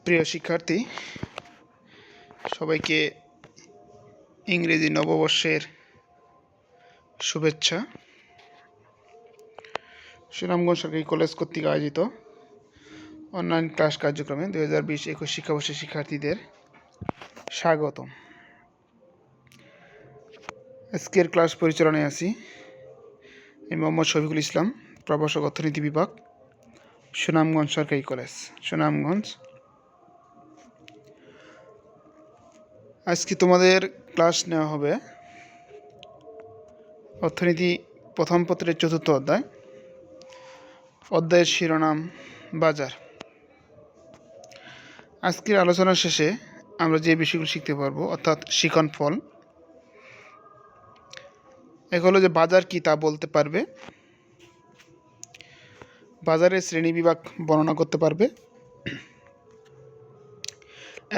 প্রিয় শিক্ষার্থী, সবাইকে ইংরেজি নববর্ষের শুভেচ্ছা। সুনামগঞ্জ সরকারি কলেজ কর্তৃক আয়োজিত অনলাইন ক্লাস কার্যক্রমে 2020-21 শিক্ষাবর্ষের শিক্ষার্থীদের স্বাগতম। আজকের ক্লাস পরিচালনায় আছি আমি মোহাম্মদ শফিকুল ইসলাম, প্রভাষক অর্থনীতি বিভাগ, সুনামগঞ্জ সরকারি কলেজ, সুনামগঞ্জ। আজকে তোমাদের ক্লাস নেওয়া হবে অর্থনীতি প্রথম পত্রের 4র্থ অধ্যায়। অধ্যায়ের শিরোনাম বাজার। আজকের আলোচনার শেষে আমরা যে বিষয়গুলো শিখতে পারবো, অর্থাৎ শিখন ফল, এগুলো যে বাজার কি তা বলতে পারবে, বাজারের শ্রেণী বিভাগ বর্ণনা করতে পারবে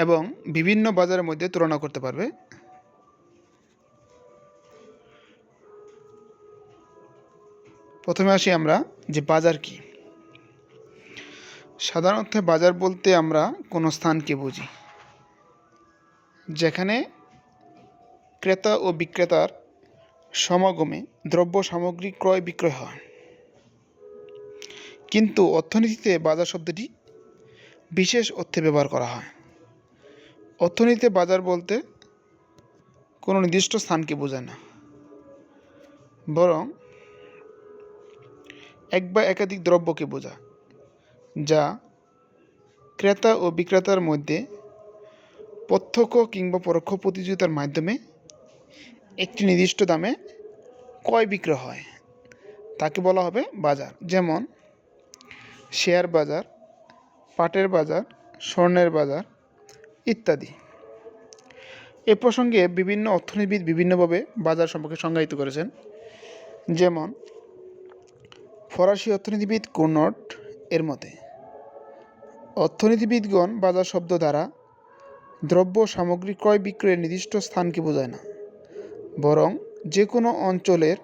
এবং বিভিন্ন বাজারের মধ্যে তুলনা করতে পারবে। প্রথমে আসি আমরা যে বাজার কি। সাধারণত বাজার বলতে আমরা কোনো স্থানকে বুঝি যেখানে ক্রেতা ও বিক্রেতার সমাগমে দ্রব্য সামগ্রী ক্রয় বিক্রয় হয়। কিন্তু অর্থনীতিতে বাজার শব্দটি বিশেষ অর্থে ব্যবহার করা হয়। অর্থনীতিতে বাজার বলতে কোনো নির্দিষ্ট স্থানকে বোঝায় না, বরং এক বা একাধিক দ্রব্যকে বোঝায় যা ক্রেতা ও বিক্রেতার মধ্যে প্রত্যক্ষ কিংবা পরোক্ষ প্রতিযোগিতার মাধ্যমে একটি নির্দিষ্ট দামে ক্রয় বিক্রয় হয়, তাকে বলা হবে বাজার। যেমন শেয়ার বাজার, পাটের বাজার, স্বর্ণের বাজার ইত্যাদি। এ প্রসঙ্গে বিভিন্ন অর্থনীতিবিদ বিভিন্নভাবে বাজার সম্পর্কে সংজ্ঞায়িত করেছেন। যেমন ফরাসি অর্থনীতিবিদ কুর্নট এর মতে, অর্থনীতিবিদগণ বাজার শব্দ দ্বারা দ্রব্য সামগ্রী ক্রয় বিক্রয়ের নির্দিষ্ট স্থানকে বোঝায় না, বরং যে কোনো অঞ্চলের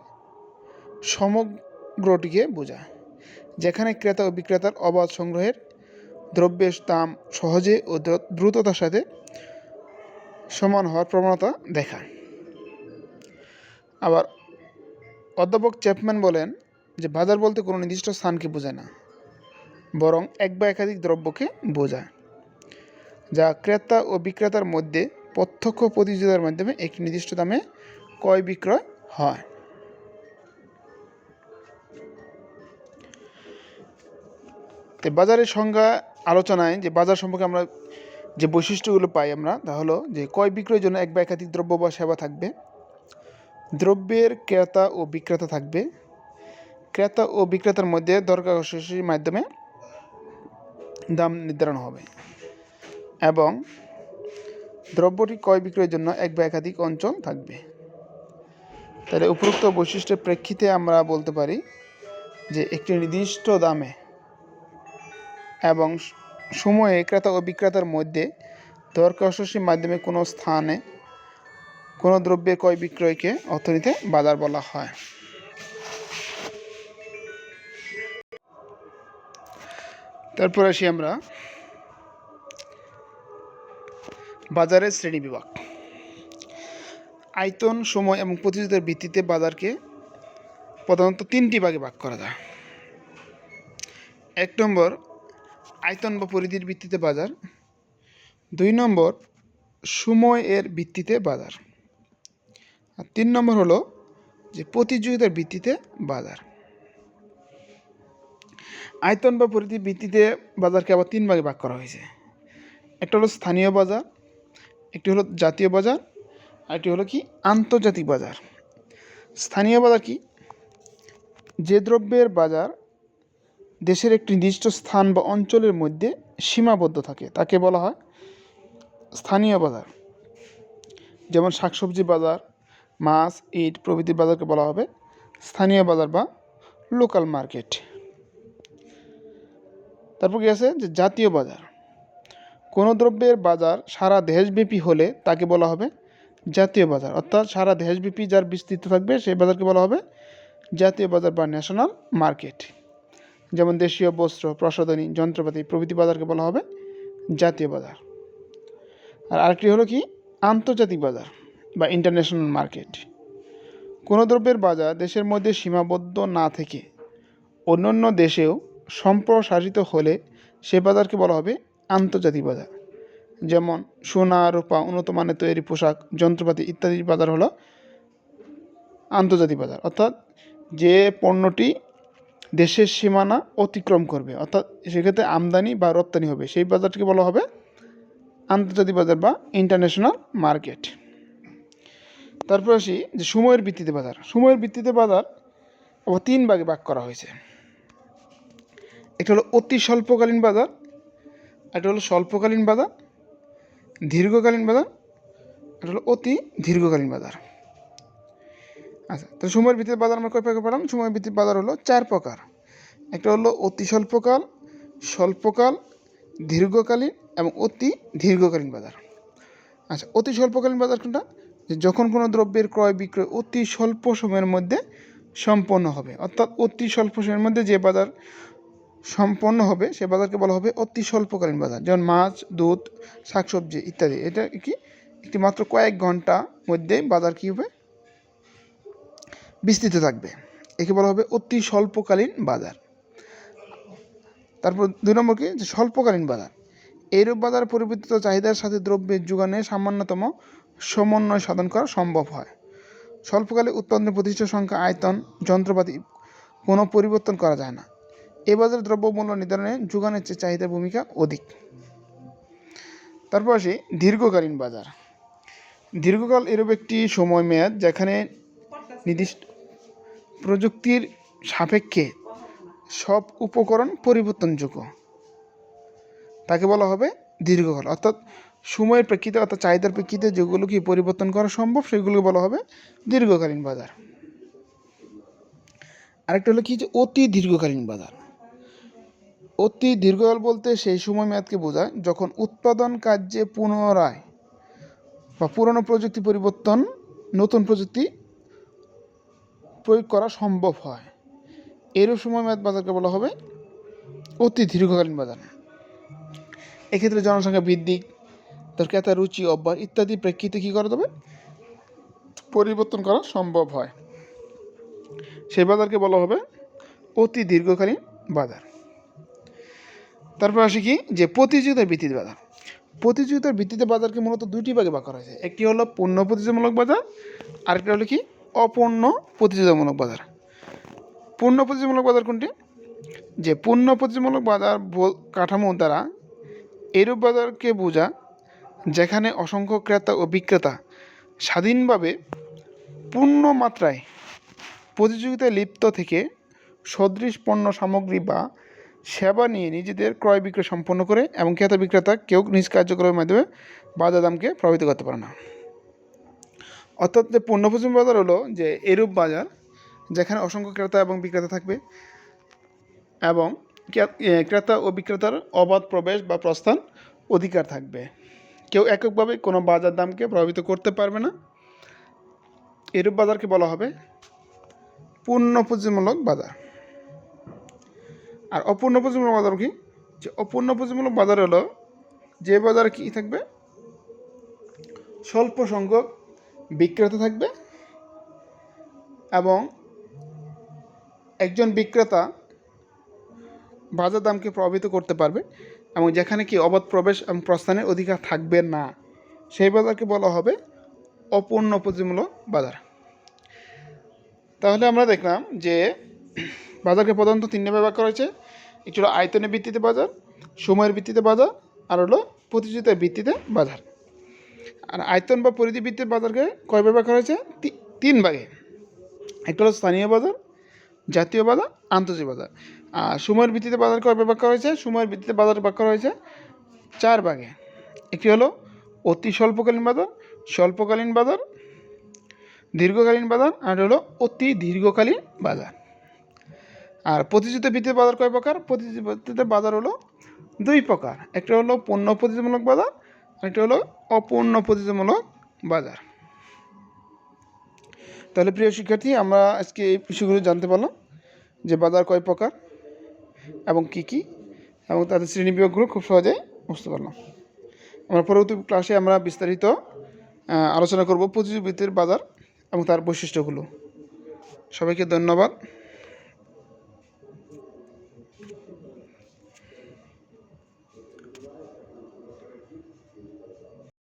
সমগ্রটিকে বোঝায়, যেখানে ক্রেতা ও বিক্রেতার অবাধ সংগ্রহের দ্রব্যের দাম সহজে ও দ্রুততার সাথে সমান হওয়ার প্রবণতা দেখায়। আবার অধ্যাপক চ্যাপম্যান বলেন যে বাজার বলতে কোনো নির্দিষ্ট স্থানকে বোঝায় না, বরং এক বা একাধিক দ্রব্যকে বোঝায় যা ক্রেতা ও বিক্রেতার মধ্যে প্রত্যক্ষ প্রতিযোগিতার মাধ্যমে একটি নির্দিষ্ট দামে ক্রয় বিক্রয় হয়। তো বাজারের সংজ্ঞা আলোচনায় যে বাজার সম্পর্কে আমরা যে বৈশিষ্ট্যগুলো পাই আমরা, তা হলো যে ক্রয় বিক্রয়ের জন্য এক বা একাধিক দ্রব্য বা সেবা থাকবে, দ্রব্যের ক্রেতা ও বিক্রেতা থাকবে, ক্রেতা ও বিক্রেতার মধ্যে দর কষাকষির মাধ্যমে দাম নির্ধারণ হবে এবং দ্রব্যটি ক্রয় বিক্রয়ের জন্য এক বা একাধিক অঞ্চল থাকবে। তাহলে উপরোক্ত বৈশিষ্ট্যের প্রেক্ষিতে আমরা বলতে পারি যে একটি নির্দিষ্ট দামে এবং সময়ে ক্রেতা ও বিক্রেতার মধ্যে দর কষাকষির মাধ্যমে কোনো স্থানে কোনো দ্রব্যের ক্রয় বিক্রয়কে অর্থনীতিতে বাজার বলা হয়। তারপর আসি আমরা বাজারের শ্রেণী বিভাগ। আয়তন, সময় এবং প্রতিযোগিতার ভিত্তিতে বাজারকে প্রধানত 3টি ভাগে ভাগ করা যায়। 1 নম্বর আয়তন বা পরিধির ভিত্তিতে বাজার, 2 নম্বর সময়ের ভিত্তিতে বাজার, আর 3 নম্বর হলো যে প্রতিযোগিতার ভিত্তিতে বাজার। আয়তন বা পরিধির ভিত্তিতে বাজারকে আবার 3 ভাগে ভাগ করা হয়েছে। একটা হলো স্থানীয় বাজার, একটি হলো জাতীয় বাজার, আর একটি হলো কি আন্তর্জাতিক বাজার। স্থানীয় বাজার কি? যে দ্রব্যের বাজার দেশের একটি নির্দিষ্ট স্থান বা অঞ্চলের মধ্যে সীমাবদ্ধ থাকে তাকে বলা হয় স্থানীয় বাজার। যেমন শাকসবজি বাজার, মাছ, ইট প্রভৃতির বাজারকে বলা হবে স্থানীয় বাজার বা লোকাল মার্কেট। তারপর কি আছে যে জাতীয় বাজার। কোনো দ্রব্যের বাজার সারা দেশব্যাপী হলে তাকে বলা হবে জাতীয় বাজার, অর্থাৎ সারা দেশব্যাপী যার বিস্তৃত থাকবে সেই বাজারকে বলা হবে জাতীয় বাজার বা ন্যাশনাল মার্কেট। যেমন দেশীয় বস্ত্র, প্রসাধনী, যন্ত্রপাতি প্রভৃতি বাজারকে বলা হবে জাতীয় বাজার। আর আরেকটি হলো কি আন্তর্জাতিক বাজার বা ইন্টারন্যাশনাল মার্কেট। কোনো দ্রব্যের বাজার দেশের মধ্যে সীমাবদ্ধ না থেকে অন্যান্য দেশেও সম্প্রসারিত হলে সে বাজারকে বলা হবে আন্তর্জাতিক বাজার। যেমন সোনা, রূপা, উন্নত মানের তৈরি পোশাক, যন্ত্রপাতি ইত্যাদির বাজার হলো আন্তর্জাতিক বাজার। অর্থাৎ যে পণ্যটি দেশের সীমানা অতিক্রম করবে, অর্থাৎ সেক্ষেত্রে আমদানি বা রপ্তানি হবে, সেই বাজারটিকে বলা হবে আন্তর্জাতিক বাজার বা ইন্টারন্যাশনাল মার্কেট। তারপর আসি যে সময়ের ভিত্তিতে বাজার। সময়ের ভিত্তিতে বাজার আবার 3 ভাগে ভাগ করা হয়েছে। একটা হলো অতি স্বল্পকালীন বাজার, একটা হলো স্বল্পকালীন বাজার, দীর্ঘকালীন বাজার, এটা হলো অতি দীর্ঘকালীন বাজার। আচ্ছা, তো সময়ের ভিত্তিতে বাজার আমরা কয় প্রকার পেলাম? সময়ের ভিত্তিতে বাজার হলো 4 প্রকার। একটা হলো অতি স্বল্পকাল, স্বল্পকাল, দীর্ঘকালীন এবং অতি দীর্ঘকালীন বাজার। আচ্ছা, অতি স্বল্পকালীন বাজার কোনটা? যখন কোনো দ্রব্যের ক্রয় বিক্রয় অতি স্বল্প সময়ের মধ্যে সম্পন্ন হবে, অর্থাৎ অতি স্বল্প সময়ের মধ্যে যে বাজার সম্পন্ন হবে সে বাজারকে বলা হবে অতি স্বল্পকালীন বাজার। যেমন মাছ, দুধ, শাকসবজি ইত্যাদি। এটা কি একটি মাত্র কয়েক ঘন্টা মধ্যে বাজার কী হবে? বিস্তৃত থাকবে। একে বলা হবে অতি স্বল্পকালীন বাজার। তারপর 2 নম্বর কি যে স্বল্পকালীন বাজার। এইরূপ বাজার পরিবর্তিত চাহিদার সাথে দ্রব্যের যোগানে সামান্যতম সমন্বয় সাধন করা সম্ভব হয়। স্বল্পকালে উৎপাদনের প্রতিষ্ঠা সংখ্যা, আয়তন, যন্ত্রপাতি কোনো পরিবর্তন করা যায় না। এ বাজারে দ্রব্যমূল্য নির্ধারণে যোগানের চেয়ে চাহিদার ভূমিকা অধিক। তারপর আসি দীর্ঘকালীন বাজার। দীর্ঘকাল এরূপ একটি সময় মেয়াদ যেখানে নির্দিষ্ট প্রযুক্তির সাপেক্ষে সব উপকরণ পরিবর্তনযোগ্য, তাকে বলা হবে দীর্ঘকাল। অর্থাৎ সময়ের প্রেক্ষিতে অর্থাৎ চাহিদার প্রেক্ষিতে যেগুলো কি পরিবর্তন করা সম্ভব সেগুলোকে বলা হবে দীর্ঘকালীন বাজার। আরেকটা হলো কি যে অতি দীর্ঘকালীন বাজার। অতি দীর্ঘকাল বলতে সেই সময় মেয়াদকে বোঝায় যখন উৎপাদন কার্যে পুনরায় বা পুরনো প্রযুক্তি পরিবর্তন নতুন প্রযুক্তি প্রয়োগ করা সম্ভব হয়। এরূপ সময় মেয়াদ বাজারকে বলা হবে অতি দীর্ঘকালীন বাজার। এক্ষেত্রে জনসংখ্যা বৃদ্ধি, তার ক্রেতার রুচি, অভ্যাস ইত্যাদি প্রেক্ষিতে কী করা যাবে? পরিবর্তন করা সম্ভব হয়। সেই বাজারকে বলা হবে অতি দীর্ঘকালীন বাজার। তারপর আসি কি যে প্রতিযোগিতার ভিত্তিতে বাজার। প্রতিযোগিতার ভিত্তিতে বাজারকে মূলত 2টি ভাগে ভাগ করা হয়েছে। একটি হলো পূর্ণ প্রতিযোগিতামূলক বাজার, আরেকটা হলো কি অপূর্ণ প্রতিযোগিতামূলক বাজার। পূর্ণ প্রতিযোগিতামূলক বাজার কোনটি? যে পূর্ণ প্রতিযোগিতামূলক বাজার কাঠামো দ্বারা এরূপ বাজারকে বোঝা যেখানে অসংখ্য ক্রেতা ও বিক্রেতা স্বাধীনভাবে পূর্ণ মাত্রায় প্রতিযোগিতায় লিপ্ত থেকে সদৃশ পণ্য সামগ্রী বা সেবা নিয়ে নিজেদের ক্রয় বিক্রয় সম্পন্ন করে এবং ক্রেতা বিক্রেতা কেউ নিজ কার্যক্রমের মাধ্যমে বাজার দামকে প্রভাবিত করতে পারে না। অর্থাৎ যে পণ্য প্রতিযোগিতা বাজার হলো যে এরূপ বাজার যেখানে অসংখ্য ক্রেতা এবং বিক্রেতা থাকবে এবং ক্রেতা ও বিক্রেতার অবাধ প্রবেশ বা প্রস্থান অধিকার থাকবে। কেউ এককভাবে কোনো বাজার দামকে প্রভাবিত করতে পারবে না। এরূপ বাজারকে বলা হবে পূর্ণ প্রতিযোগিতামূলক বাজার। আর অপূর্ণ প্রতিযোগিতামূলক বাজার কি? যে অপূর্ণ প্রতিযোগিতামূলক বাজার হলো যে বাজারে কি থাকবে? স্বল্প সংখ্যক বিক্রেতা থাকবে এবং একজন বিক্রেতা বাজার দামকে প্রভাবিত করতে পারবে এবং যেখানে কি অবাধ প্রবেশ এবং প্রস্থানের অধিকার থাকবে না, সেই বাজারকে বলা হবে অপূর্ণ প্রতিযোগিতামূলক বাজার। তাহলে আমরা দেখলাম যে বাজারকে প্রধানত 3 ভাগে ভাগ করা হয়েছে। একটি হলো আয়তনের ভিত্তিতে বাজার, সময়ের ভিত্তিতে বাজার, আর হলো প্রতিযোগিতার ভিত্তিতে বাজার। আর আয়তন বা পরিধি ভিত্তিতে বাজারকে কয় ভাগে ভাগ করা হয়েছে? 3 ভাগে। একটা হলো স্থানীয় বাজার, জাতীয় বাজার, আন্তর্জাতিক বাজার। আর সময়ের ভিত্তিতে বাজার কয় ভাগে ভাগ করা হয়েছে? সময়ের ভিত্তিতে বাজার ভাগ করা হয়েছে 4 ভাগে। একটি হলো অতি স্বল্পকালীন বাজার, স্বল্পকালীন বাজার, দীর্ঘকালীন বাজার, আর হলো অতি দীর্ঘকালীন বাজার। আর প্রতিযোগিতা ভিত্তিতে বাজার কয় প্রকার? প্রতিযোগিতা বাজার হলো 2 প্রকার। একটা হলো পূর্ণ প্রতিযোগিতামূলক বাজার, একটা হলো অপূর্ণ প্রতিযোগিতামূলক বাজার। তাহলে প্রিয় শিক্ষার্থী, আমরা আজকে এই বিষয়গুলো জানতে পারলাম যে বাজার কয় প্রকার এবং কী কী, এবং তাদের শ্রেণীবিভাগগুলো খুব সহজে বুঝতে পারলাম। আমরা পরবর্তী ক্লাসে আমরা বিস্তারিত আলোচনা করব প্রতিযোগিতার বাজার এবং তার বৈশিষ্ট্যগুলো। সবাইকে ধন্যবাদ।